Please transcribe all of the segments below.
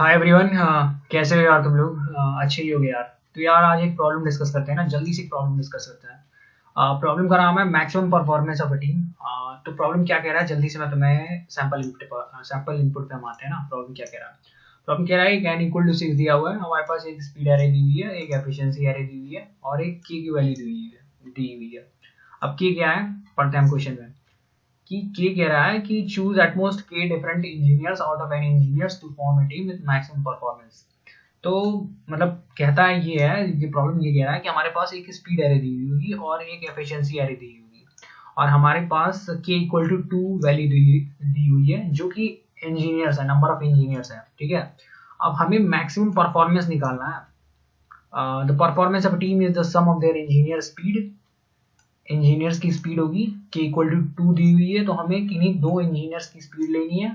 Hi everyone. कैसे हो यार तुम लोग? अच्छे ही हो गए यार। तो यार आज एक प्रॉब्लम डिस्कस करते हैं ना, जल्दी से प्रॉब्लम डिस्कस करते हैं। प्रॉब्लम का नाम है maximum performance of a team. तो प्रॉब्लम क्या कह रहा है, जल्दी से मैं तुम्हें सैंपल इनपुट पे हम आते हैं ना। प्रॉब्लम क्या कह रहा है? प्रॉब्लम कह रहा है n इक्वल टू 6 दिया हुआ है, हमारे पास एक स्पीड एरे दी हुई है, एक एफिशिएंसी एरे दी हुई है और एक k की वैल्यू दी हुई है। अब k क्या है, पढ़ते हैं हम क्वेश्चन में। कि के कह रहा है कि choose at most k different engineers out of n engineers to form a team with maximum performance. तो मतलब कहता है ये प्रॉब्लम ये कह रहा है कि हमारे पास एक स्पीड एरे दी हुई होगी और एक एफिशिएंसी एरे दी हुई होगी और हमारे पास के इक्वल टू 2 वैल्यू दी हुई है जो कि इंजीनियर्स है, नंबर ऑफ इंजीनियर्स है। ठीक है, अब हमें मैक्सिमम परफॉर्मेंस निकालना है। The performance of team is the sum of their engineer speed. Engineers की स्पीड होगी के इक्वल टू 2 दी हुई है, तो हमें किन्हीं दो इंजीनियर्स की स्पीड लेनी है,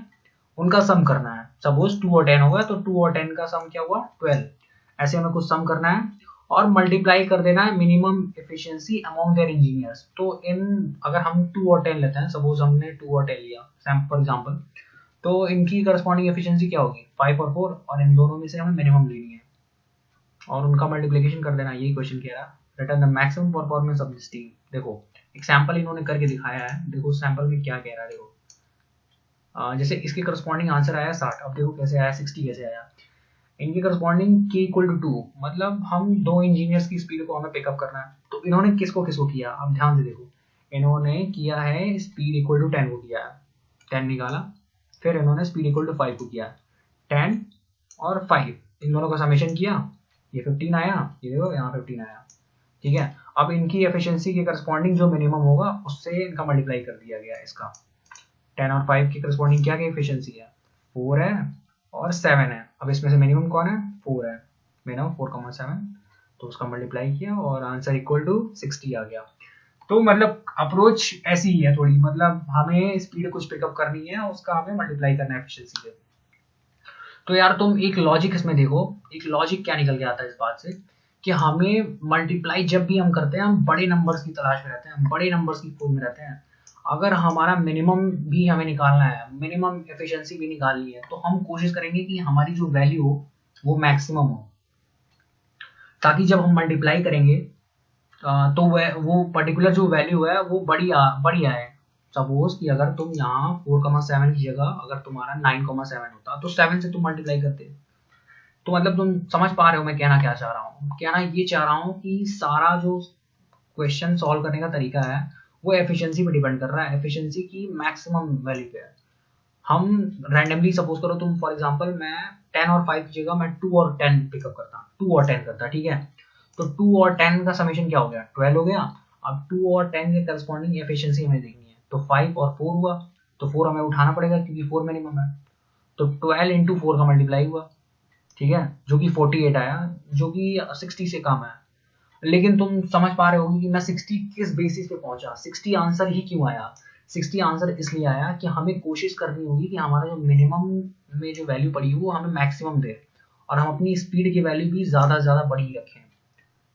उनका सम करना है। सपोज 2 और 10 होगा तो 2 और 10 का सम क्या हुआ, 12। ऐसे हमें कुछ सम करना है और मल्टीप्लाई कर देना है minimum efficiency among their engineers. तो इन अगर हम 2 और 10 लेते हैं, सपोज हमने 2 और 10 लिया फॉर एग्जांपल, तो इनकी करस्पॉन्डिंग एफिशिएंसी क्या होगी, 5 और 4, और इन दोनों में से हमें मिनिमम लेनी है और उनका मल्टीप्लिकेशन कर देना। यही क्वेश्चन कह रहा है, return the maximum performance of this team. देखो एक सैंपल इन्होंने करके दिखाया है, देखो सैंपल में क्या कह रहा है। देखो जैसे इसके करस्पॉन्डिंग आंसर आया 60, अब देखो कैसे आया 60, कैसे आया। इनके करस्पॉन्डिंग के इक्वल टू 2, मतलब हम दो इंजीनियर्स की स्पीड को हमें पिकअप करना है। तो इन्होंने किसको किसको किया, अब ध्यान से देखो। इन्होंने किया है स्पीड इक्वल टू 10 को किया है, 10 निकाला। फिर इन्होंने स्पीड इक्वल टू 5 को किया, 10 और 5, इन दोनों का समेशन किया, ये 15 आया, ये देखो यहाँ 15 आया। ठीक है, अब इनकी एफिशिएंसी के करस्पॉन्डिंग जो मिनिमम होगा उससे इनका मल्टीप्लाई कर दिया गया है। इसका 10 और 5 की करस्पॉन्डिंग क्या क्या एफिशिएंसी है, 4 है और 7 है। अब इसमें से मिनिमम कौन है, 4 है, मिनिमम 4,7, तो उसका मल्टीप्लाई किया और आंसर इक्वल टू 60 आ गया। तो मतलब अप्रोच ऐसी ही है थोड़ी, मतलब हमें स्पीड कुछ पिकअप करनी है, उसका हमें मल्टीप्लाई करना है एफिशिएंसी से। तो यार तुम एक लॉजिक इसमें देखो, एक लॉजिक क्या निकल के आता है इस बात से कि हमें मल्टीप्लाई जब भी हम करते हैं, हम बड़े नंबर्स की तलाश में रहते हैं, हम बड़े नंबर्स की खोज में रहते हैं। अगर हमारा मिनिमम भी हमें निकालना है, मिनिमम एफिशिएंसी भी निकालनी है, तो हम कोशिश करेंगे कि हमारी जो वैल्यू हो वो मैक्सिमम हो, ताकि जब हम मल्टीप्लाई करेंगे तो वो पर्टिकुलर जो वैल्यू है वो बड़ी आए। सपोज कि अगर तुम यहाँ 4,7 की जगह अगर तुम्हारा 9,7 होता तो 7 से तुम मल्टीप्लाई करते। तो मतलब तुम समझ पा रहे हो मैं कहना क्या चाह रहा हूँ। कहना ये चाह रहा हूँ कि सारा जो क्वेश्चन सॉल्व करने का तरीका है वो एफिशिएंसी पे डिपेंड कर रहा है, एफिशिएंसी की मैक्सिमम वैल्यू पे है। हम रैंडमली सपोज करो तुम, फॉर एग्जांपल मैं 10 और 5 की जगह मैं 2 और 10 पिकअप करता, 2 और 10 करता। ठीक है, तो 2 और 10 का समेशन क्या हो गया, 12 हो गया। अब 2 और 10 के करस्पॉन्डिंग एफिशिएंसी हमें देखनी है, तो 5 और 4 हुआ, तो 4 हमें उठाना पड़ेगा क्योंकि 4 मिनिमम है। तो 12 इंटू 4 का मल्टीप्लाई हुआ, ठीक है, जो कि 48 आया, जो कि 60 से कम है। लेकिन तुम समझ पा रहे होगी कि मैं 60 किस बेसिस पे पहुंचा, 60 आंसर ही क्यों आया। 60 आंसर इसलिए आया कि हमें कोशिश करनी होगी कि हमारा जो मिनिमम में जो वैल्यू पड़ी है वो हमें मैक्सिमम दे और हम अपनी स्पीड की वैल्यू भी ज़्यादा से ज़्यादा बड़ी रखें।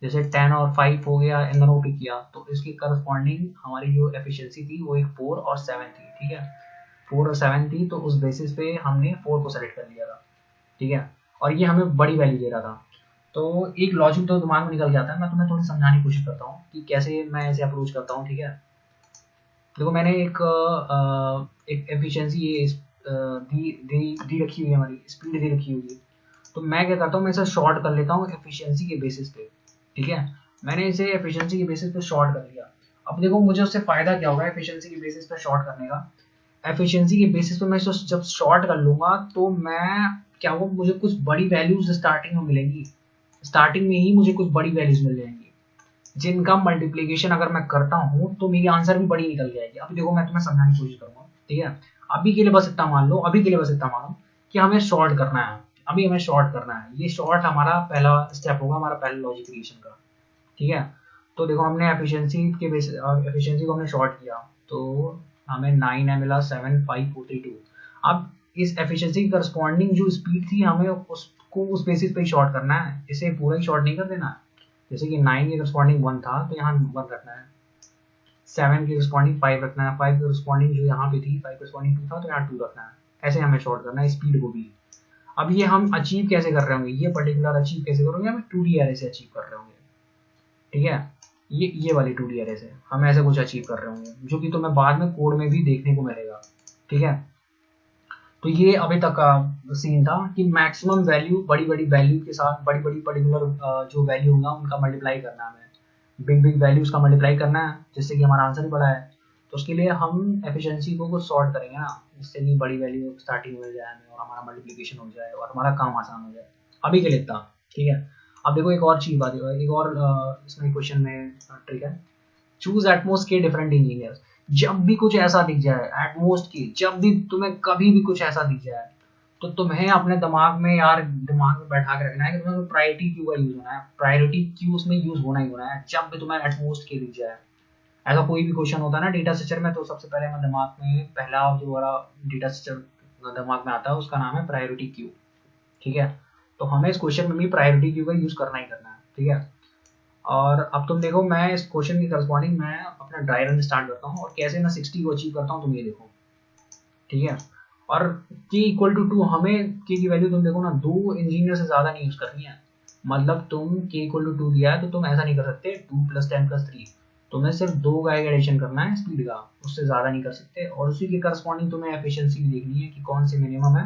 जैसे 10 और 5 हो गया, इन दोनों पे किया, तो इसकी करस्पॉन्डिंग हमारी जो एफिशिएंसी थी वो एक 4 और 7 थी। ठीक है, 4 और 7 थी, तो उस बेसिस पे हमने 4 को सेलेक्ट कर लिया था। ठीक है, और ये हमें बड़ी वैल्यू दे रहा था। तो एक लॉजिक तो दिमाग में निकल जाता है, मैं तुम्हें थोड़ी समझाने की कोशिश करता हूँ कि कैसे मैं ऐसे अप्रोच करता हूँ। ठीक है, देखो मैंने एक एफिशिएंसी ये दी रखी हुई है, हमारी स्पीड दी रखी हुई है। तो मैं क्या करता हूँ, मैं इसे शॉर्ट कर लेता हूँ एफिशिएंसी के बेसिस पे। ठीक है, मैंने इसे एफिशिएंसी के बेसिस पे शॉर्ट कर लिया। अब देखो मुझे उससे फायदा क्या होगा एफिशिएंसी के बेसिस पे शॉर्ट करने का। एफिशिएंसी के बेसिस पे मैं इसे जब शॉर्ट कर लूंगा तो मैं क्या होगा, मुझे कुछ बड़ी वैल्यूज स्टार्टिंग में मिलेंगी, स्टार्टिंग में ही मुझे कुछ बड़ी वैल्यूज मिल जाएंगी जिनका मल्टीप्लीकेशन अगर मैं करता हूँ तो मेरी आंसर भी बड़ी निकल जाएगी। अब देखो मैं तुम्हें समझाने की कोशिश करूंगा। ठीक है, अभी के लिए बस इतना मान लो, अभी के लिए बस इतना मानो कि हमें शॉर्ट करना है, अभी हमें शॉर्ट करना है। ये शॉर्ट हमारा पहला स्टेप होगा, हमारा पहला लॉजिक क्रिएशन का। ठीक है, तो देखो हमने एफिशिएंसी के बेसिस एफिशिएंसी को हमने शॉर्ट किया, तो हमें 9 है मिला, 7 5 4 3 2। अब इस एफिशिएंसी की करस्पॉन्डिंग जो स्पीड थी हमें उसको उस बेसिस पे ही शॉर्ट करना है, इसे पूरा ही शॉर्ट नहीं कर देना। जैसे कि 9 के करस्पॉन्डिंग 1 था तो यहाँ 1 रखना है, 7 के करस्पॉन्डिंग 5 रखना है, 5 के करस्पॉन्डिंग जो यहाँ पे थी 5 करस्पॉन्डिंग 2 था तो यहाँ 2 रखना है। ऐसे हमें शॉर्ट करना है स्पीड को भी। अब ये हम अचीव कैसे कर रहे होंगे, ये पर्टिकुलर अचीव कैसे करोगे, हम 2D एरे से अचीव कर रहे होंगे, ठीक है। ये वाली 2D एरे से हम ऐसे कुछ अचीव कर रहे होंगे, जो कि तुम्हें बाद में कोड में भी देखने को मिलेगा, ठीक है। तो ये अभी तक का सीन था कि मैक्सिमम वैल्यू, बड़ी बड़ी वैल्यू के साथ बड़ी बड़ी पर्टिकुलर जो वैल्यू होगा उनका मल्टीप्लाई करना है हमें, बिग बिग वैल्यूज का मल्टीप्लाई करना है, जिससे कि हमारा आंसर ही बड़ा है। तो उसके लिए हम एफिशिएंसी को कुछ सॉर्ट करेंगे ना, जिससे कि बड़ी वैल्यू स्टार्टिंग मिल जाए हमें और हमारा मल्टीप्लिकेशन हो जाए और हमारा काम आसान हो जाए। अभी के लिए इतना, ठीक है। अब देखो एक और चीज बात, एक और इसमें क्वेश्चन में ट्रिक है, चूज एटमोस्ट के डिफरेंट इंजीनियर्स। जब भी कुछ ऐसा दिख जाए, एटमोस्ट की, जब भी तुम्हें कभी भी कुछ ऐसा दिख जाए, तो तुम्हें अपने दिमाग में यार, दिमाग में बैठा के रखना है कि तुम्हें प्रायोरिटी क्यू का यूज होना है, प्रायोरिटी क्यू उसमें यूज होना ही होना है जब भी तुम्हें एटमोस्ट के दिख जाए। ऐसा कोई भी क्वेश्चन होता है ना डेटा स्ट्रक्चर में, तो सबसे पहले मैं दिमाग में पहला जो वाला डेटा स्ट्रक्चर दिमाग में आता है उसका नाम है प्रायोरिटी क्यू, ठीक है। तो हमें इस क्वेश्चन में भी प्रायोरिटी क्यू का यूज करना ही करना है, ठीक है। और अब तुम देखो, मैं इस क्वेश्चन की करस्पॉन्डिंग मैं अपना ड्राई रन स्टार्ट करता हूँ और कैसे मैं 60 को अचीव करता हूँ तुम ये देखो, ठीक है। और k इक्वल टू 2, हमें k की वैल्यू तुम देखो ना, 2 इंजीनियर से ज्यादा नहीं यूज करनी है। मतलब तुम k इक्वल टू 2 दिया है तो तुम ऐसा नहीं कर सकते 2 + 10 + 3, तुम्हें सिर्फ 2 का एडिशन करना है स्पीड का, उससे ज्यादा नहीं कर सकते। और उसी के करस्पॉन्डिंग तुम्हें एफिशिएंसी देखनी है कि कौन सी मिनिमम है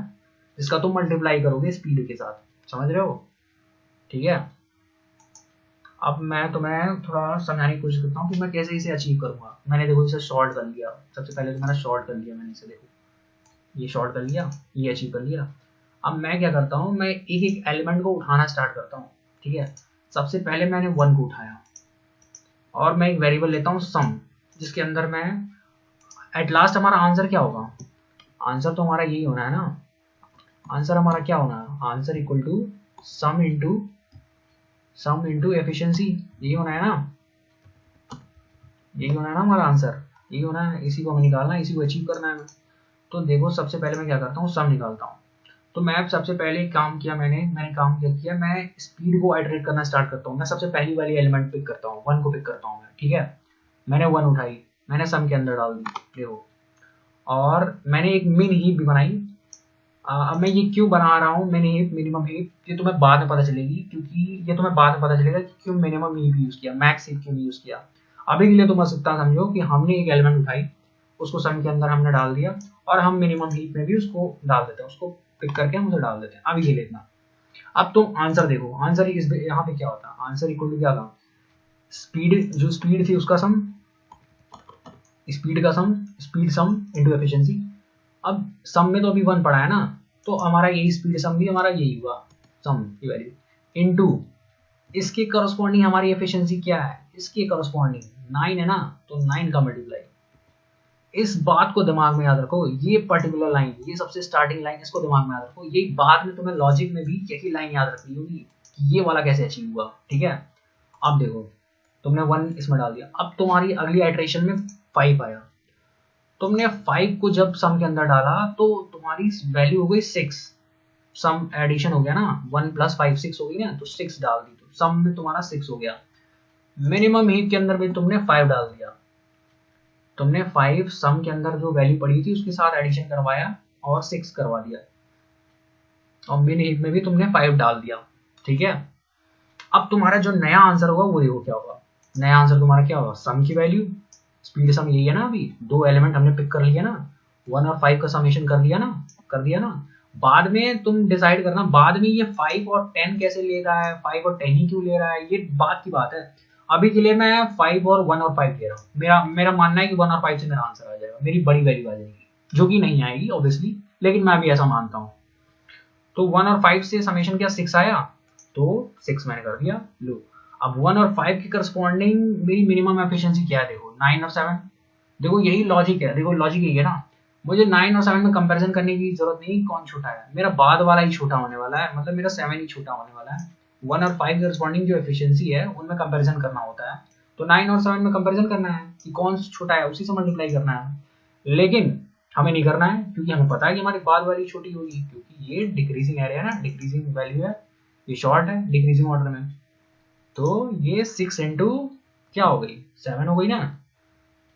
जिसका तुम मल्टीप्लाई करोगे स्पीड के साथ, समझ रहे हो, ठीक है। अब मैं तुम्हें थोड़ा समझाने की कोशिश करता हूँ कि मैं कैसे इसे अचीव करूंगा। मैंने देखो इसे शॉर्ट कर लिया, सबसे पहले तो मैंने शॉर्ट कर लिया, मैंने इसे देखो ये शॉर्ट कर लिया, ये अचीव कर लिया। अब मैं क्या करता हूँ, मैं एक एक एलिमेंट को उठाना स्टार्ट करता हूँ, ठीक है। सबसे पहले मैंने 1 को उठाया और मैं एक वेरिएबल लेता हूँ सम, जिसके अंदर मैं एट लास्ट हमारा आंसर क्या होगा, आंसर तो हमारा यही होना है ना, आंसर हमारा क्या होना है, answer equal to sum into efficiency, यही होना है ना, यही होना है ना हमारा आंसर, यही होना है, इसी को हमें निकालना है, इसी को अचीव करना है हमें। तो देखो सबसे पहले मैं क्या करता हूँ, सम निकालता हूँ। तो मैं सबसे पहले काम किया, मैंने काम क्या किया, मैं स्पीड को आइटरेट करना स्टार्ट करता हूँ। मैं सबसे पहली वाली एलिमेंट पिक करता हूँ, 1 को पिक करता हूँ मैं, ठीक है। मैंने 1 उठाई, मैंने सम के अंदर डाल दी, देखो। और मैंने एक मिन हीप भी बनाई। अब मैं ये क्यों बना रहा हूँ मिन हीप, मिनिमम हीप, ये तुम्हें बाद में पता चलेगी, क्योंकि ये तुम्हें बाद में पता चलेगा कि क्यों मिनिमम हीप यूज किया, मैक्स हीप क्यों यूज किया। अभी के लिए तुम बस इतना समझो कि हमने एक एलिमेंट उठाई, उसको सम के अंदर हमने डाल दिया और हम मिनिमम हीप में भी उसको डाल देते हैं, उसको पिक करके हम उसे डाल देते हैं। अभी के लिए इतना। अब तुम आंसर देखो, आंसर इस यहाँ पे क्या होता है, आंसर इक्वल टू क्या था, स्पीड, जो स्पीड थी उसका सम, स्पीड का सम, स्पीड सम इंटू एफिशिएंसी। अब सम में तो अभी 1 पड़ा है ना, तो हमारा यही स्पीड सम भी हमारा यही हुआ, सम की वैल्यू इनटू इसके करस्पॉन्डिंग हमारी एफिशिएंसी क्या है, इसके करस्पॉन्डिंग 9 है ना, तो 9 का मल्टीप्लाई। इस बात को दिमाग में याद रखो, ये पर्टिकुलर लाइन, ये सबसे स्टार्टिंग लाइन, इसको दिमाग में याद रखो। ये बाद में तुम्हें लॉजिक में भी यही लाइन याद रखनी होगी कि ये वाला कैसे अचीव हुआ, ठीक है। अब देखो तुमने 1 इसमें डाल दिया, अब तुम्हारी अगली आइटरेशन में 5 आया, तुमने 5 को जब सम के अंदर डाला तो तुम्हारी वैल्यू हो गई 6, सम एडिशन हो गया ना, 1 + 5 6 हो गई ना, तो 6 डाल दी, तो सम में तुम्हारा 6 हो गया। मिनिमम हीप के अंदर भी तुमने 5 डाल दिया, तुमने 5 सम के अंदर जो वैल्यू पड़ी थी उसके साथ एडिशन करवाया और 6 करवा दिया, और मिन हीप में भी तुमने 5 डाल दिया, ठीक है। अब तुम्हारा जो नया आंसर होगा वो देखो क्या होगा, नया आंसर तुम्हारा क्या होगा, सम की वैल्यू, स्पीड सम यही है ना, अभी 2 एलिमेंट हमने पिक कर लिया ना, 1 और 5 का समेशन कर दिया ना। बाद में तुम डिसाइड करना, बाद में ये 5 और 10 कैसे ले रहा है, 5 और 10 ही क्यों ले रहा है, ये बात की बात है। अभी के लिए मैं 5 और 1 और 5 ले रहा हूँ, मेरा मानना है कि 1 और 5 से मेरा आंसर आ जाएगा, मेरी बड़ी वैल्यू आ जाएगी, जो कि नहीं आएगी ऑब्वियसली, लेकिन मैं भी ऐसा मानता हूँ। तो 1 और 5 से समेशन क्या 6 आया, तो 6 मैंने कर दिया, लो। अब 1 और 5 की करस्पॉन्डिंग मेरी मिनिमम एफिशिएंसी क्या है, देखो 9 और 7, देखो यही लॉजिक है, देखो लॉजिक यही है ना, मुझे 9 और 7 में कंपैरिजन करने की जरूरत नहीं, कौन छोटा है, मेरा बाद वाला ही छोटा होने वाला है, मतलब मेरा 7 ही छोटा होने वाला है। 1 और 5 करस्पॉन्डिंग जो एफिशिएंसी है उनमें कंपैरिजन करना होता है, तो 9 और 7 में कंपैरिजन करना है कि कौन छोटा है, उसी से मल्टीप्लाई करना है। लेकिन हमें नहीं करना है, क्योंकि हमें पता है कि हमारी बाद वाली छोटी होगी, क्योंकि ये डिक्रीजिंग एरिया है ना, डिक्रीजिंग वैल्यू है, ये शॉर्ट है डिक्रीजिंग ऑर्डर में, तो ये 6 इंटू क्या हो गई 7 हो गई ना,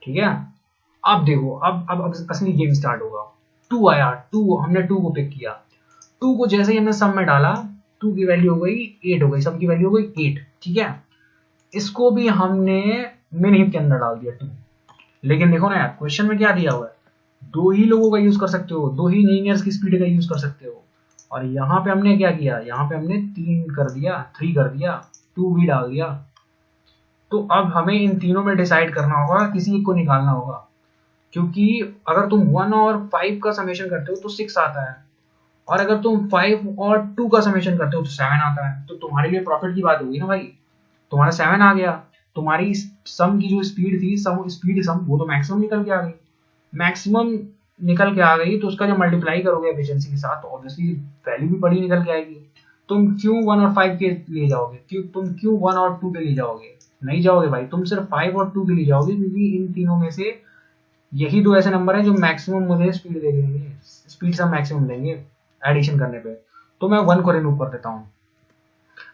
ठीक है। अब देखो, अब असली गेम स्टार्ट होगा। 2 आया, 2 हमने 2 को पिक किया, 2 को जैसे ही हमने सम में डाला 2 की वैल्यू हो गई 8 हो गई, सम की वैल्यू हो गई 8। ठीक है, इसको भी हमने मिन हीप के अंदर डाल दिया 2। लेकिन देखो ना यार, क्वेश्चन में क्या दिया हुआ है, 2 ही लोगों का यूज कर सकते हो, 2 ही लीनियर्स की स्पीड का यूज कर सकते हो। और यहाँ पे हमने क्या किया, यहाँ पे हमने 3 कर दिया, 3 कर दिया, 2 भी डाल दिया। तो अब हमें इन तीनों में डिसाइड करना होगा, किसी एक को निकालना होगा, क्योंकि अगर तुम 1 और 5 का समेशन करते हो तो 6 आता है, और अगर तुम 5 और 2 का समेशन करते हो तो 7 आता है। तो तुम्हारे लिए प्रॉफिट की बात होगी ना भाई, तुम्हारा 7 आ गया, तुम्हारी सम की जो स्पीड थी, स्पीड सम, वो तो मैक्सिमम निकल के आ गई। मैक्सिमम निकल के आ गई तो उसका जब मल्टीप्लाई करोगे एफिशिएंसी के साथ तो ऑब्वियसली वैल्यू भी बड़ी निकल के आएगी। तुम क्यों 1 और 5 के लिए जाओगे, तुम क्यों 1 और 2 के लिए जाओगे, नहीं जाओगे भाई, तुम सिर्फ 5 और 2 के लिए जाओगे, क्योंकि इन तीनों में से यही दो ऐसे नंबर है जो मैक्सिमम मुझे स्पीड दे देंगे, स्पीड सम मैक्सिमम देंगे एडिशन करने पे। तो मैं 1 को रिमूव कर देता हूँ।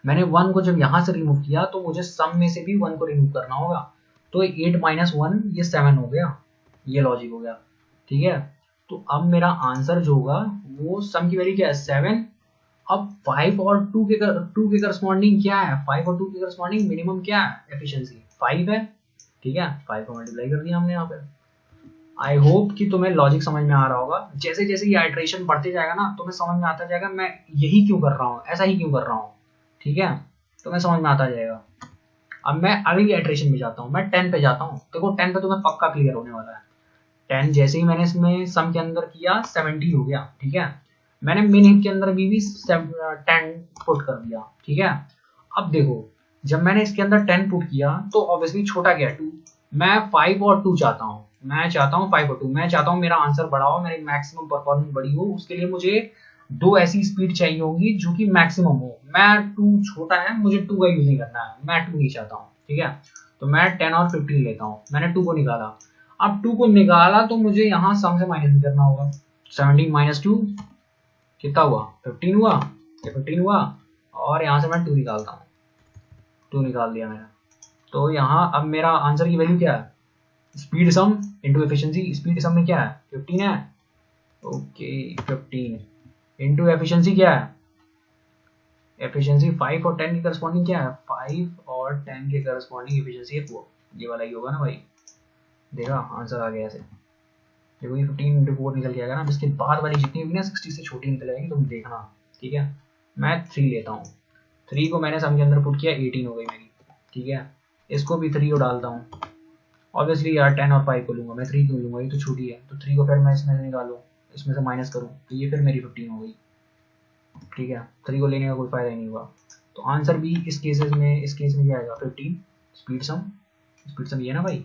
मैंने 1 को जब यहां से रिमूव किया तो मुझे सम में से भी 1 को रिमूव करना होगा। तो 8 माइनस 1 ये 7 हो गया, ये लॉजिक हो गया। ठीक है, तो अब मेरा आंसर जो होगा वो सम की वैल्यू क्या है 7। अब 5 और 2 के करस्पॉन्डिंग क्या है, 5 और 2 के करस्पॉन्डिंग मिनिमम क्या है, एफिशिएंसी 5 है। ठीक है, 5 को मल्टीप्लाई कर दिया हमने यहाँ पे। आई होप कि तुम्हें लॉजिक समझ में आ रहा होगा। जैसे जैसे ये आइट्रेशन बढ़ते जाएगा ना तुम्हें समझ में आता जाएगा मैं यही क्यों कर रहा हूँ, ऐसा ही क्यों कर रहा हूँ। ठीक है, तुम्हें समझ में आता जाएगा। अब मैं अगली आइट्रेशन में जाता हूँ, मैं 10 पे जाता हूँ। देखो 10 पे तुम्हें पक्का क्लियर होने वाला है। 10 जैसे ही मैंने इसमें सम के अंदर किया 70 हो गया। ठीक है, मैंने मिन हिप के अंदर भी 10 पुट कर दिया। ठीक है, अब देखो जब मैंने इसके अंदर 10 पुट किया तो ऑब्वियसली छोटा गया 2। मैं 5 और 2 चाहता हूँ, मैं चाहता हूँ 5 और 2, मैं चाहता हूँ मेरा आंसर बड़ा हो, मेरी मैक्सिमम परफॉर्मेंस बड़ी हो। उसके लिए मुझे 2 ऐसी स्पीड चाहिए होगी जो कि मैक्सिमम हो। मैं 2 छोटा है, मुझे 2 का यूज नहीं करना है, मैं 2 नहीं चाहता हूँ। ठीक है, तो मैं 10 और 15 लेता हूँ। मैंने 2 को निकाला। अब 2 को निकाला तो मुझे यहाँ सम से माइनस करना होगा। 17 माइनस 2 कितना हुआ, 15 हुआ, ये 15 हुआ। और यहाँ से मैं 2 निकालता हूँ, 2 निकाल दिया मैंने। तो यहाँ अब मेरा आंसर की वैल्यू क्या है, स्पीड सम इंटू एफिशिएंसी। स्पीड सम में क्या है 15 है, ओके 15 इंटू एफिशिएंसी क्या है, एफिशिएंसी 5 और 10 के करस्पॉन्डिंग क्या है, 5 और 10 के करस्पॉन्डिंग एफिशिएंसी है 4। ये वाला ही होगा ना भाई, देखा आंसर आ गया ऐसे। देखो ये 15 इंटू 4 निकल के आएगा ना, इसके बाद वाली जितनी भी ना 60 से छोटी निकल आएगी, तुम देखना। ठीक है, मैं 3 लेता हूँ। 3 को मैंने सम के अंदर पुट किया, 18 हो गई मेरी। ठीक है, इसको भी 3 को डालता हूँ। ऑब्वियसली यार 10 और 5 को लूंगा, मैं 3 क्यों लूंगा, ये तो छोटी है। तो 3 को फिर मैं इसमें से निकालूँ, इसमें से माइनस करूँ, तो ये फिर मेरी 15 हो गई। ठीक है, 3 को लेने का कोई फायदा ही नहीं हुआ। तो आंसर भी इस केस में क्या आएगा 15 स्पीड सम ये ना भाई,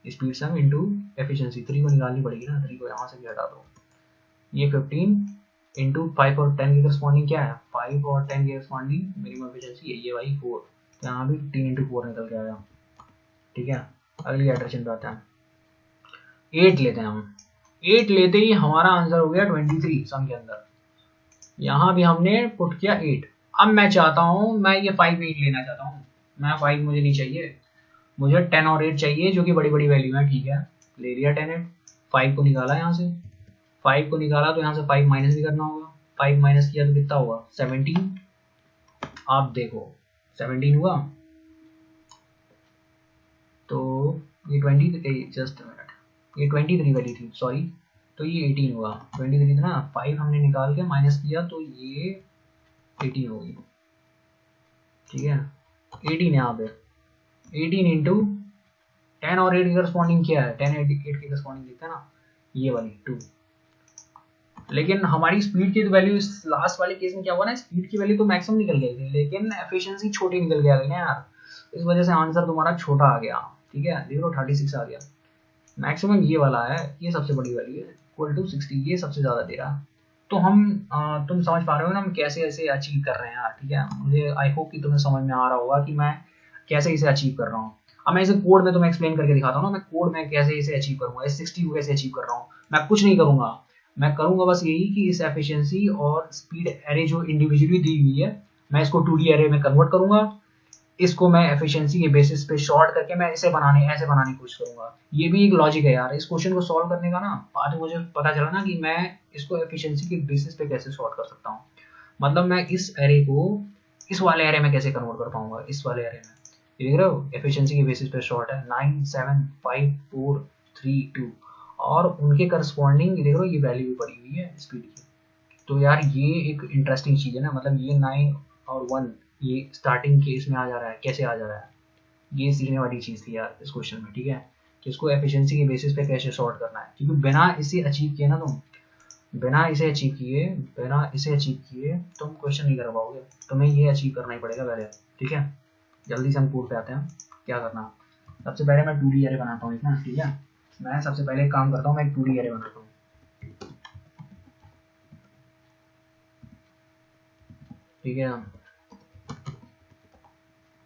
स्पीड सम इंटू एफिशिएंसी। 3 को निकालनी पड़ेगी ना, 3 को यहाँ से भी हटा दो। ये 15 इंटू 5 और 10 के करस्पॉन्डिंग क्या है, 5 और 10 के करस्पॉन्डिंग मिनिमम एफिशिएंसी है ये भाई 4। तो यहाँ भी 15 इंटू 4 निकल के आया। ठीक है, अगली आइटरेशन पे आते हैं। 8 लेते हैं हम। 8 लेते ही हमारा आंसर हो गया 23 सम के अंदर। यहाँ भी हमने पुट किया 8। अब मैं चाहता हूँ, मैं ये 5 8 लेना चाहता हूँ। मैं 5 मुझे नहीं चाहिए, मुझे 10 और 8 चाहिए जो कि बड़ी बड़ी वैल्यू है। ठीक है, ले लिया 10 8। 5 को निकाला यहाँ से, 5 को निकाला तो यहाँ से 5 माइनस भी करना होगा। 5 माइनस किया तो कितना हुआ 17। आप देखो 17 हुआ, तो ये 20 जस्ट मिनट, ये 23 वाली थी सॉरी, तो ये 18 हुआ। 23 था ना, 5 हमने निकाल के माइनस किया तो ये 18 होगी। ठीक है, 18 यहाँ पे 18 इंटू 10 और 8 के करस्पॉन्डिंग क्या है, 10 8 के करस्पॉन्डिंग लिखता है ना, ये वाली 2। लेकिन हमारी स्पीड की वैल्यू इस लास्ट वाले केस में क्या हुआ ना, स्पीड की वैल्यू तो मैक्सिमम निकल गई थी लेकिन एफिशिएंसी छोटी निकल के आ गई ना यार, इस वजह से आंसर तुम्हारा छोटा आ गया। ठीक है, देखो 36 आ गया। मैक्सिमम ये वाला है, ये सबसे बड़ी वैल्यू है, इक्वल टू 60, ये सबसे ज्यादा दे रहा है। तो हम तुम समझ पा रहे हो ना हम कैसे ऐसे अचीव कर रहे हैं यार। ठीक है, मुझे आई होप कि तुम्हें समझ में आ रहा होगा कि मैं कैसे इसे अचीव कर रहा हूँ। अब मैं इसे कोड में तुम्हें एक्सप्लेन करके दिखाता हूँ ना, मैं कोड में कैसे इसे अचीव करूंगा, इस 60 को कैसे अचीव कर रहा हूँ। मैं कुछ नहीं करूंगा, मैं करूंगा बस यही कि इस एफिशिएंसी और स्पीड एरे जो इंडिविजुअली दी हुई है, मैं इसको 2D एरे में कन्वर्ट करूंगा। इसको मैं एफिशिएंसी के बेसिस पे शॉर्ट करके मैं ऐसे बनाने की कोशिश करूंगा। ये भी एक लॉजिक है यार, इस क्वेश्चन को सॉल्व करने का ना बाद में मुझे पता चला ना कि मैं इसको एफिशिएंसी के बेसिस पे कैसे सॉर्ट कर सकता हूँ। मतलब मैं इस एरे को इस वाले एरे में कैसे कन्वर्ट कर पाऊंगा, इस वाले एरे में। ये देख रहे हो एफिशिएंसी के बेसिस पे शॉर्ट है 9 7 5 4 3 2 और उनके करस्पॉन्डिंग देख रहे हो ये वैल्यू भी पड़ी हुई है स्पीड की। तो यार ये एक इंटरेस्टिंग चीज़ है ना, मतलब ये 9 और 1 ये स्टार्टिंग केस में आ जा रहा है, कैसे आ जा रहा है, ये सीखने वाली चीज़ थी यार इस क्वेश्चन में। ठीक है, कि इसको एफिशिएंसी के बेसिस पे कैसे सॉर्ट करना है, क्योंकि बिना इसे अचीव किए ना तुम, बिना इसे अचीव किए तुम क्वेश्चन नहीं कर पाओगे, तुम्हें ये अचीव करना ही पड़ेगा पहले। ठीक है, जल्दी से हम कोड पे आते हैं क्या करना। सबसे पहले मैं 2D एरे बनाता हूँ एक ना। ठीक है, मैं सबसे पहले एक काम करता हूँ, मैं एक 2D एरे बनाता हूँ। ठीक है,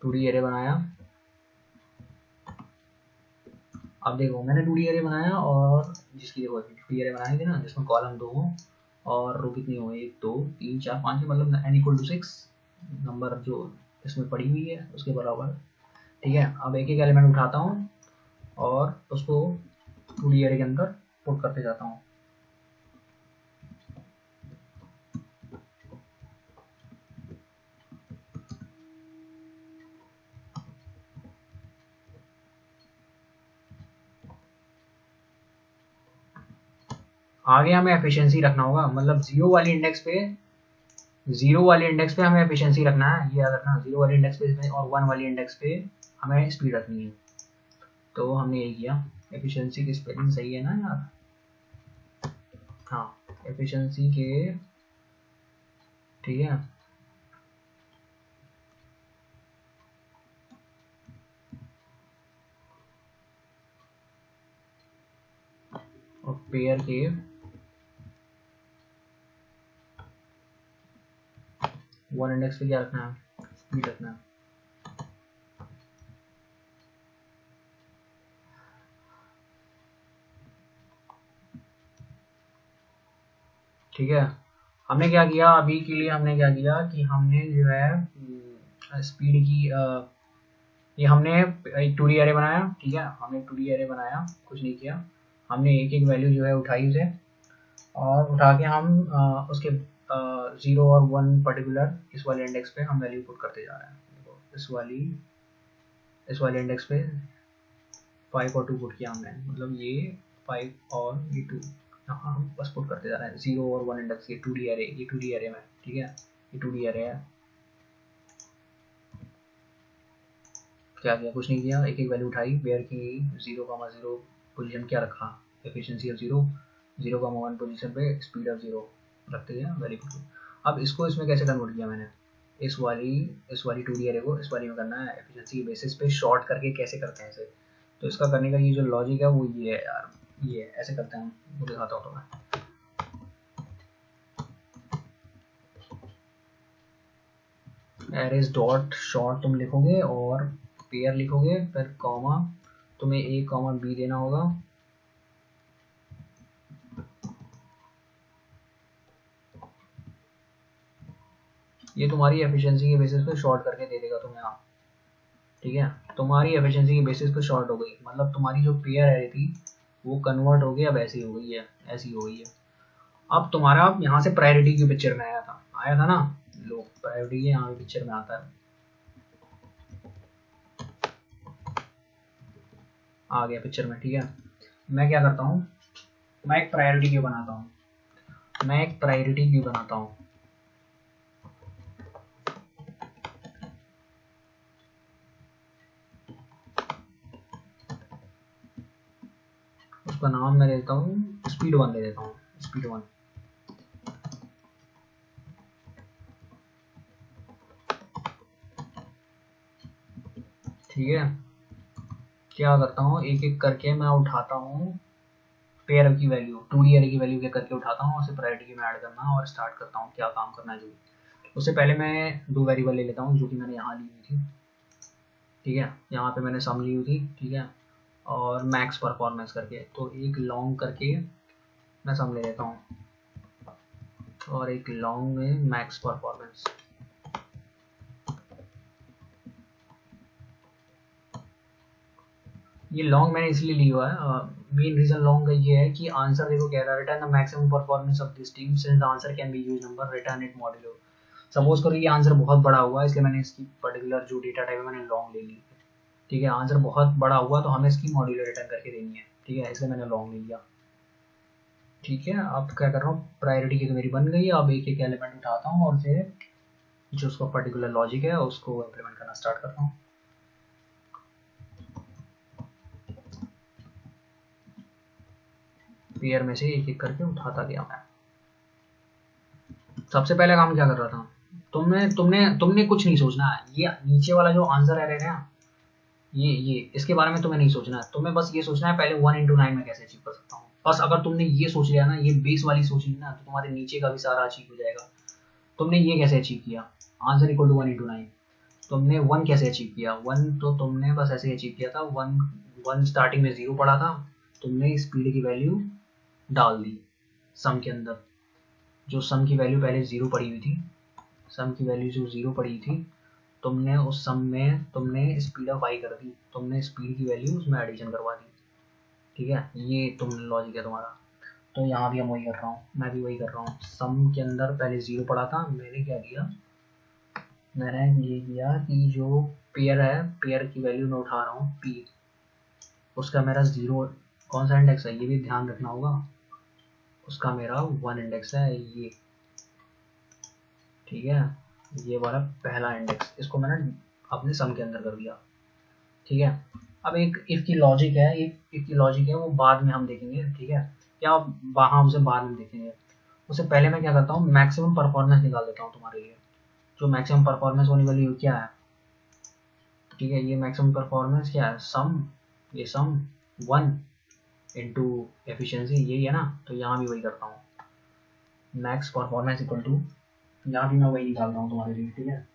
2D एरे बनाया। अब देखो मैंने 2D एरे बनाया और जिसकी देखो 2D एरे बनाई थी ना, जिसमें कॉलम 2 हो और रो कितनी हो, 1 2 3 4 5 मतलब n = 6 नंबर जो इसमें पड़ी हुई है उसके बराबर। ठीक है, अब एक एक एलिमेंट उठाता हूँ और उसको 2D एरे के अंदर पुट करते जाता हूँ। आगे हमें एफिशिएंसी रखना होगा, मतलब जीरो वाली इंडेक्स पे हमें एफिशिएंसी रखना है, ये याद रखना। 0 वाली इंडेक्स पे और 1 वाली इंडेक्स पे हमें स्पीड रखनी है। तो हमने यही किया। एफिशिएंसी की स्पेलिंग सही है ना यार? हाँ, एफिशिएंसी के, ठीक है, और पेयर के 1 इंडेक्स पे क्या रखना है, स्पीड रखना है। ठीक है, हमने क्या किया अभी के लिए, हमने क्या किया कि हमने जो है स्पीड की ये हमने एक 2D एरे बनाया। ठीक है, हमने 2D एरे बनाया, कुछ नहीं किया, हमने एक एक वैल्यू जो है उठाई उसे, और उठा के हम उसके 0 और 1 पर्टिकुलर इस वाले इंडेक्स पे हम वैल्यू पुट करते जा रहे हैं। देखो इस वाले इंडेक्स पे 5 और 2 पुट किया हमने, मतलब ये 5 और ये 2 यहाँ हम बस पुट करते जा रहे हैं। 0 और 1 इंडेक्स, ये 2D एरे, ये 2D एरे में। ठीक है, ये 2D एरे है। क्या किया, कुछ नहीं किया, एक एक वैल्यू उठाई, वेयर की 0,0 पोजीशन क्या रखा, एफिशिएंसी ऑफ 0, 0,1 पोजीशन पे स्पीड ऑफ 0 रखते हैं वैल्यू। अब इसको इसमें कैसे कन्वर्ट किया मैंने, इस वाली 2D एरे को इस वाली में करना है, एफिशिएंसी के बेसिस पे शॉर्ट करके कैसे करते हैं इसे। तो इसका करने का ये जो लॉजिक है वो ये है यार, ये ऐसे करते हैं, वो दिखाता हूँ तो मैं एरेज डॉट शॉर्ट तुम लिखोगे और पेयर लिखोगे, फिर कॉमा, तुम्हें A, B देना होगा। ये तुम्हारी एफिशिएंसी के बेसिस पे शॉर्ट करके दे देगा तुम्हें। आप ठीक है, तुम्हारी एफिशिएंसी के बेसिस पे शॉर्ट हो गई, मतलब तुम्हारी जो पेयर एरे थी वो कन्वर्ट हो गई, अब ऐसी हो गई है, ऐसी हो गई है। अब तुम्हारा यहाँ से प्रायोरिटी की पिक्चर में आया था ना, लो प्रायोरिटी के यहाँ पिक्चर में आता है, आ गया पिक्चर में। ठीक है, मैं क्या करता हूँ, मैं एक प्रायोरिटी क्यू बनाता हूँ, उसका नाम मैं देता हूँ स्पीड 1 दे देता हूँ, स्पीड 1। ठीक है, क्या करता हूँ, एक एक करके मैं उठाता हूँ पेयर की वैल्यू, 2D एरे की वैल्यू के करके उठाता हूँ, उसे प्रायोरिटी में ऐड करना और स्टार्ट करता हूँ क्या काम करना है जो। उससे पहले मैं 2 वेरिएबल ले लेता हूँ जो कि मैंने यहाँ ली हुई थी। ठीक है, यहाँ पे मैंने सम ली हुई थी। ठीक है, और मैक्स परफॉर्मेंस करके, तो एक लॉन्ग करके मैं सम ले लेता हूँ और एक लॉन्ग में मैक्स परफॉर्मेंस। ये लॉन्ग मैंने इसलिए लिया हुआ है, मेन रीजन लॉन्ग का ये है कि आंसर देखो कह रहा है return the maximum performance of this team since the answer can be use number return it modulo. Suppose करो ये आंसर बहुत बड़ा हुआ, इसलिए मैंने इसकी पर्टिकुलर जो डेटा टाइप है मैंने लॉन्ग ले ली, ठीक है। आंसर बहुत बड़ा हुआ तो हमें इसकी मॉड्यूलर रिटर्न करके देनी है, ठीक है, इसलिए मैंने लॉन्ग ले लिया, ठीक है। अब क्या कर रहा हूँ, प्रायोरिटी की तो मेरी बन गई है, अब एक एक एलिमेंट उठाता हूँ और फिर जो उसका पर्टिकुलर लॉजिक है उसको इम्प्लीमेंट करना स्टार्ट करता हूँ। पेयर में से एक एक करके उठाता गया मैं। सबसे पहले काम क्या कर रहा था, तुमने कुछ नहीं सोचना है, ये नीचे वाला जो आंसर है ना, ये इसके बारे में तुम्हें नहीं सोचना है, तुम्हें बस ये सोचना है पहले 1 into 9 में कैसे अचीव कर सकता हूँ। बस अगर तुमने ये सोच लिया ना, ये बेस वाली सोच ली ना, तो तुम्हारे नीचे का भी सारा अचीव हो जाएगा। तुमने ये कैसे अचीव किया, आंसर इक्वल टू 1 into 9, तुमने 1 कैसे अचीव किया, 1 तो तुमने बस ऐसे अचीव किया था, 1 स्टार्टिंग में 0 पड़ा था, तुमने स्पीड की वैल्यू डाल दी सम के अंदर, जो सम की वैल्यू पहले 0 पड़ी हुई थी, सम की वैल्यू जो 0 पड़ी थी, तुमने उस सम में तुमने स्पीड ऑफ आई कर दी, तुमने स्पीड की वैल्यू उसमें एडिशन करवा दी, ठीक है। ये तुम लॉजिक है तुम्हारा। तो यहाँ भी हम वही कर रहा हूँ, मैं भी वही कर रहा हूँ। सम के अंदर पहले 0 पड़ा था, मैंने क्या किया, मैंने ये किया कि जो पेयर है, पेयर की वैल्यू मैं उठा रहा हूँ पी, उसका मेरा 0 कौन सा इंडेक्स है ये भी ध्यान रखना होगा, उसका मेरा 1 इंडेक्स है ये, ठीक है। ये वाला पहला इंडेक्स, इसको मैंने अपने सम के अंदर कर दिया, ठीक है। अब एक इफ की लॉजिक है, इफ की लॉजिक है वो बाद में हम देखेंगे, ठीक है, या वहाँ उसे बाद में देखेंगे। उससे पहले मैं क्या करता हूँ, मैक्सिमम परफॉर्मेंस निकाल देता हूँ तुम्हारे लिए। जो मैक्सिमम परफॉर्मेंस होने वाली क्या है, ठीक है, ये मैक्सिमम परफॉर्मेंस क्या है, सम, ये सम 1 इंटू एफिशिएंसी, यही है ना। तो यहाँ भी वही करता हूँ, मैक्स परफॉर्मेंस इक्वल टू, यहाँ भी मैं वही निकाल रहा हूँ तुम्हारे लिए, ठीक है,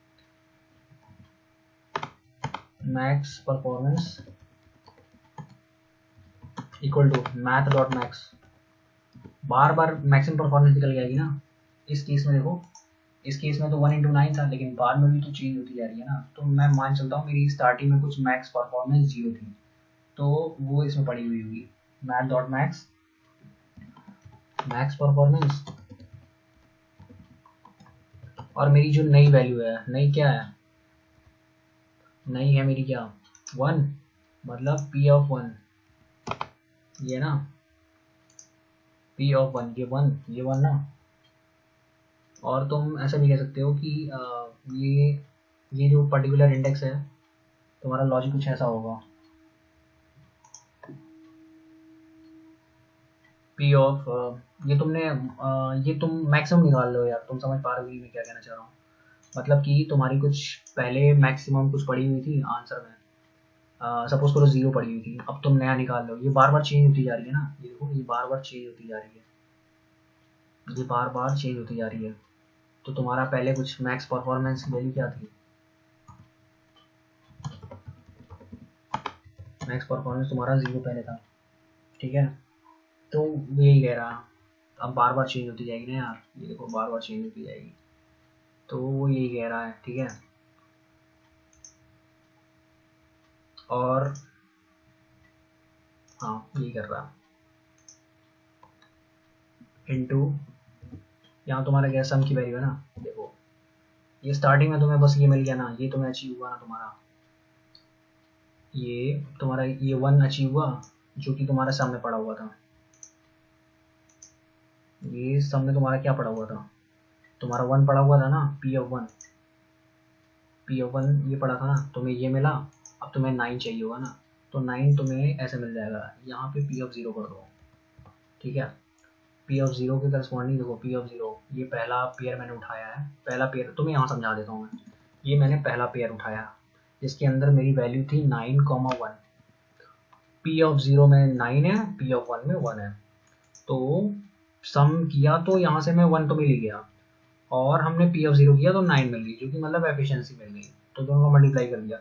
max performance equal to math dot max, बार बार मैक्सिमम परफॉर्मेंस निकल जाएगी ना। इस केस में देखो, इस केस में तो 1 into 9 था, लेकिन बाद में भी तो चेंज होती जा रही है ना। तो मैं मान चलता हूँ मेरी स्टार्टिंग में कुछ मैक्स परफॉर्मेंस 0 थी, तो वो इसमें पड़ी हुई होगी, math dot max, max performance, और मेरी जो नई वैल्यू है, नई क्या है, नई है मेरी क्या, 1, मतलब पी ऑफ 1, ये ना, पी ऑफ 1, ये 1 ना। और तुम ऐसा भी कह सकते हो कि ये जो पर्टिकुलर इंडेक्स है, तुम्हारा लॉजिक कुछ ऐसा होगा, पी ऑफ, ये तुमने ये तुम मैक्सिमम निकाल लो यार, तुम समझ पा रहे हो मैं क्या कहना चाह रहा हूँ। मतलब कि तुम्हारी कुछ पहले मैक्सिमम कुछ पड़ी हुई थी आंसर में, सपोज करो 0 पड़ी हुई थी, अब तुम नया निकाल लो, ये बार बार चेंज होती जा रही है ना, ये देखो ये बार बार चेंज होती जा रही है, ये बार बार चेंज होती जा रही है। तो तुम्हारा पहले कुछ मैक्स परफॉर्मेंस की वैल्यू क्या थी, मैक्स परफॉर्मेंस तुम्हारा 0 पहले था, ठीक है। तो यही कह रहा, अब बार बार चेंज होती जाएगी ना यार, ये देखो बार बार चेंज होती जाएगी, तो वो यही कह रहा है, ठीक है। और हाँ यही कर रहा इंटू, यहाँ तुम्हारा क्या सम की वैल्यू है ना, देखो ये स्टार्टिंग में तुम्हें बस ये मिल गया ना, ये तुम्हें अचीव हुआ ना तुम्हारा, ये तुम्हारा ये 1 अचीव हुआ जो कि तुम्हारे सामने पड़ा हुआ था, ये सम में तुम्हारा क्या पड़ा हुआ था, तुम्हारा 1 पड़ा हुआ था ना, पी ऑफ 1, पी ऑफ 1 ये पड़ा था ना, तुम्हें ये मिला। अब तुम्हें 9 चाहिए होगा ना, तो 9 तुम्हें ऐसे मिल जाएगा, यहाँ पे पी ऑफ 0 कर दो, ठीक है। पी ऑफ 0 के करस्पॉन्डिंग देखो, पी ऑफ 0 ये पहला पेयर मैंने उठाया है, पहला पेयर तुम्हें यहाँ समझा देता हूँ मैं, ये मैंने पहला पेयर उठाया जिसके अंदर मेरी वैल्यू थी 9,1, पी ऑफ 0 में 9 है, पी ऑफ 1 में 1 है, तो सम किया तो यहाँ से मैं 1 तो मिल ही गया, और हमने पी ऑफ 0 किया तो 9 मिल गई, जो कि मतलब एफिशिएंसी मिल गई, तो दोनों को मल्टीप्लाई कर दिया।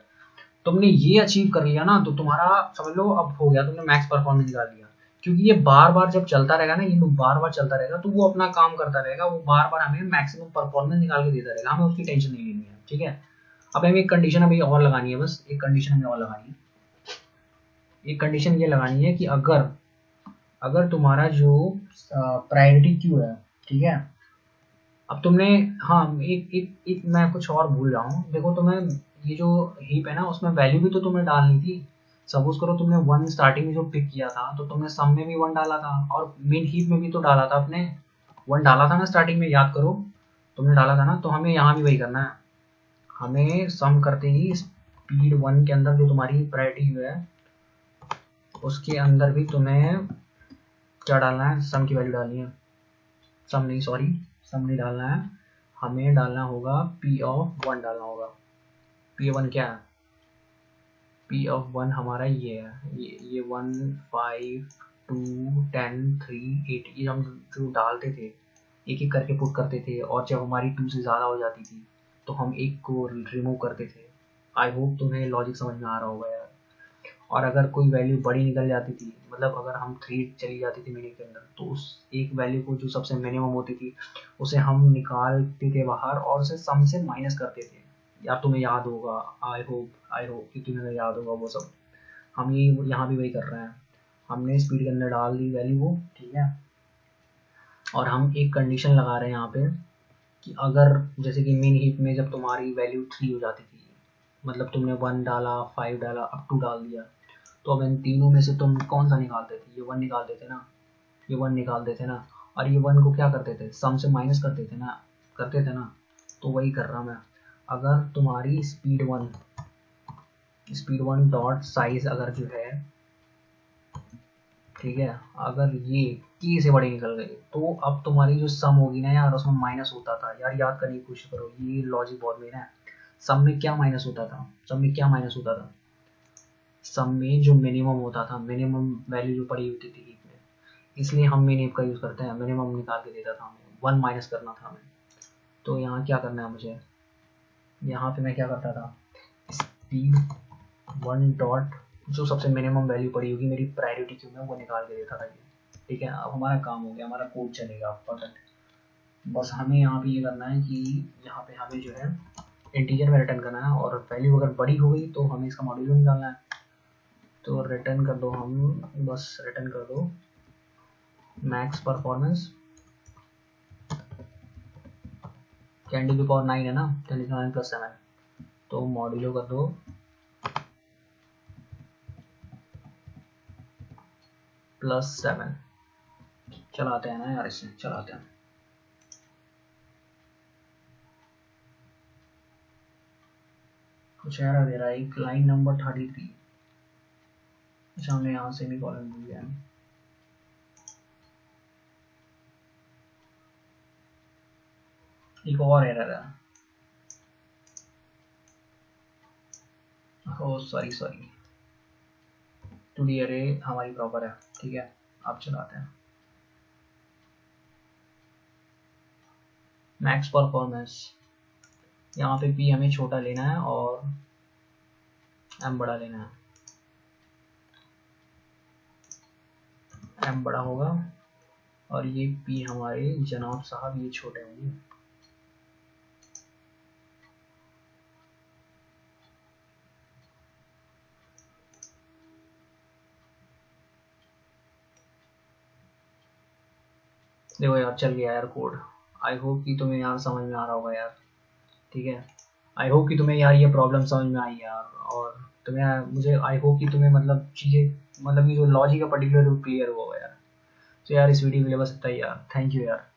तुमने ये अचीव कर लिया ना, तो तुम्हारा समझ लो अब हो गया, तुमने मैक्स परफॉर्मेंस निकाल लिया। क्योंकि ये बार बार जब चलता रहेगा ना, ये बार बार चलता रहेगा, तो वो अपना काम करता रहेगा, वो बार बार हमें मैक्सिमम परफॉर्मेंस निकाल के देता रहेगा, हमें उसकी टेंशन नहीं लेनी है, ठीक है। अब हमें एक कंडीशन अभी और लगानी है, बस एक कंडीशन हमें और लगानी है, एक कंडीशन ये लगानी है कि अगर अगर तुम्हारा जो प्रायोरिटी क्यू है, ठीक है, अब तुमने, हाँ, एक मैं कुछ और भूल रहा हूँ। देखो तुम्हें ये जो हीप है ना, उसमें वैल्यू भी तो तुम्हें डालनी थी। सपोज करो तुमने 1 स्टार्टिंग में जो पिक किया था, तो तुमने सम में भी 1 डाला था और मेन हीप में भी तो डाला था अपने, 1 डाला था ना स्टार्टिंग में, याद करो तुमने डाला था ना। तो हमें यहाँ भी वही करना है। हमें सम करते ही स्पीड 1 के अंदर जो तुम्हारी प्रायोरिटी है, उसके अंदर भी तुम्हें क्या डालना है, सम की वैल्यू डालनी है। सम नहीं, सॉरी, सम नहीं डालना है, हमें डालना होगा P(1) डालना होगा। P(1) क्या है? P(1) हमारा ये है, ये 1 5 2 10 3 8, ये हम जो डालते थे, एक एक करके पुट करते थे, और जब हमारी 2 से ज़्यादा हो जाती थी तो हम एक को रिमूव करते थे। आई होप तुम्हें लॉजिक समझ में आ रहा होगा यार। और अगर कोई वैल्यू बड़ी निकल जाती थी, मतलब अगर हम 3 चली जाती थी मीनिंग के अंदर, तो उस एक वैल्यू को जो सबसे मिनिमम होती थी उसे हम निकालते थे बाहर और उसे सम से माइनस करते थे। या तुम्हें याद होगा, आई होप कि तुम्हें याद होगा वो सब। हम ये यहाँ भी वही कर रहे हैं। हमने स्पीड के अंदर डाल दी वैल्यू वो, ठीक है, और हम एक कंडीशन लगा रहे हैं यहाँ पे कि अगर जैसे कि मेन हीप में जब तुम्हारी वैल्यू 3 हो जाती थी, मतलब तुमने 1 डाला, 5 डाला, अप टू डाल दिया, तो अब इन तीनों में से तुम कौन सा निकालते थे? ये 1 निकालते थे ना, ये 1 निकालते थे ना, और ये 1 को क्या करते थे, सम से माइनस करते थे ना। तो वही कर रहा मैं। अगर तुम्हारी स्पीड 1 डॉट साइज अगर जो है, ठीक है, अगर ये की से बड़ी निकल गई, तो अब तुम्हारी जो सम होगी ना यार, उसमें माइनस होता था यार। याद करने की कोशिश करो, ये लॉजिक बहुत मेन है। सम में क्या माइनस होता था? सम में जो मिनिमम होता था, मिनिमम वैल्यू जो पड़ी होती थी हीप में, इसलिए हम मिन हीप का यूज़ करते हैं। मिनिमम निकाल के देता था हमें, 1 माइनस करना था हमें। तो यहाँ क्या करना है मुझे, यहाँ पे मैं क्या करता था, स्पीड 1 डॉट जो सबसे मिनिमम वैल्यू पड़ी होगी मेरी प्रायोरिटी क्यू में, वो निकाल के देता था ये। ठीक है, अब हमारा काम हो गया, हमारा कोड चलेगा परफेक्ट। बस हमें यहाँ पे ये करना है कि यहाँ पे हमें जो है इंटीजर में रिटर्न करना है, और वैल्यू अगर बड़ी हो गई तो हमें इसका मॉड्यूलो निकालना है। तो रिटर्न कर दो, हम बस रिटर्न कर दो मैक्स परफॉर्मेंस, 10⁹ है ना, 10⁹ + 7, तो मॉड्यूलो कर दो +7। चलाते हैं ना यार, इसे चलाते हैं। कुछ एरर दे रहा है, एक लाइन नंबर 33। अच्छा, हमने यहाँ सेमीकोलन भूल गया। एक और एरर है, ओ सॉरी, टू डी अरे हमारी प्रॉपर है, ठीक है। अब चलाते हैं मैक्स परफॉर्मेंस। यहाँ पे पी हमें छोटा लेना है और एम बड़ा लेना है। एम बड़ा होगा और ये पी हमारे जनाब साहब ये छोटे होंगे। देखो यार, चल गया यार कोड। आई होप कि तुम्हें यार समझ में आ रहा होगा यार, ठीक है। आई होप कि तुम्हें यार ये प्रॉब्लम समझ में आई यार, और तुम्हें, मुझे आई होप कि तुम्हें मतलब चीज़ें, मतलब ये जो लॉजिक है पर्टिकुलर वो क्लियर हुआ होगा यार। तो यार इस वीडियो के लिए बस इतना ही यार, थैंक यू यार।